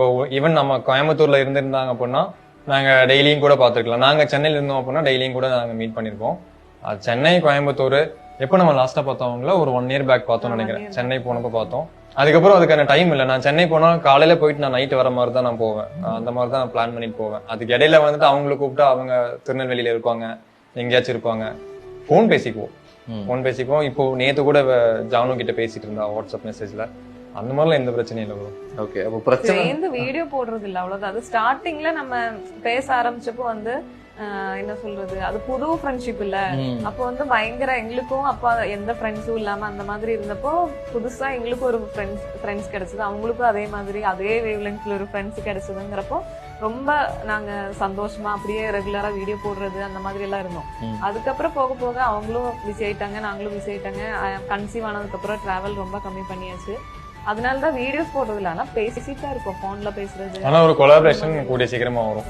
இப்போ ஈவன் நம்ம கோயம்புத்தூர்ல இருந்திருந்தாங்க அப்படின்னா நாங்க டெய்லியும் கூட பாத்துருக்கலாம். நாங்க சென்னையில இருந்தோம் அப்படின்னா டெய்லியும் கூட நாங்க மீட் பண்ணிருப்போம். சென்னை கோயம்புத்தூர் எப்போ நம்ம லாஸ்டா பார்த்தவங்கள ஒரு 1 year பேக் பார்த்தோம்னு நினைக்கிறேன். சென்னை போனப்போ பார்த்தோம். அதுக்கப்புறம் அதுக்கான டைம் இல்லை. நான் சென்னை போனா காலையில போயிட்டு நான் நைட் வர மாதிரி தான் நான் போவேன். அந்த மாதிரி தான் நான் பிளான் பண்ணிட்டு போவேன். அதுக்கு இடையில வந்துட்டு அவங்களை கூப்பிட்டு அவங்க திருநெல்வேலியில இருப்பாங்க, எங்கேயாச்சும் இருப்பாங்க. ஃபோன் பேசிக்குவோம். இப்போ நேத்து கூட ஜானு கிட்ட பேசிட்டு இருந்தா வாட்ஸ்அப் மெசேஜ்ல. அந்த மாதிரிலாம் எந்த பிரச்சனையும் இல்லை ப்ரோ. ஓகே, அப்போ பிரச்சனை சேர்ந்து வீடியோ போடுறது இல்ல அவ்வளவுதான். அது ஸ்டார்டிங்ல நம்ம பேச ஆரம்பிச்சப்போ வந்து என்ன சொல்றது, அது புது ஃப்ரெண்ட்ஷிப் இல்ல. அப்போ வந்து பயங்கர எங்களுக்கும் அப்பா எந்த ஃப்ரெண்ட்ஸும் இல்லாம அந்த மாதிரி இருந்தப்போ புதுசா எங்களுக்கும் ஒரு ஃப்ரெண்ட்ஸ் கிடைச்சது, அவங்களுக்கும் அதே மாதிரி அதே வேவ் லென்த்ல ஒரு ஃப்ரெண்ட்ஸ் கிடைச்சதுங்கிறப்போ ரொம்ப நாங்க சந்தோஷமா அப்படியே ரெகுலரா வீடியோ போடுறது அந்த மாதிரி எல்லாம் இருந்தோம். அதுக்கப்புறம் போக போக அவங்களும் பிஸி ஆயிட்டாங்க, நாங்களும் பிஸி ஆயிட்டாங்க. கன்சீவ் ஆனதுக்கு அப்புறம் டிராவல் ரொம்ப கம்மி பண்ணியாச்சு. அதனாலதான் வீடியோஸ் போடுறது இல்ல, ஆனா பேசிட்டா இருக்கோம், போன்ல பேசுறது. ஆனா ஒரு கொலாபரேஷன் கூடிய சீக்கிரமா வரும்.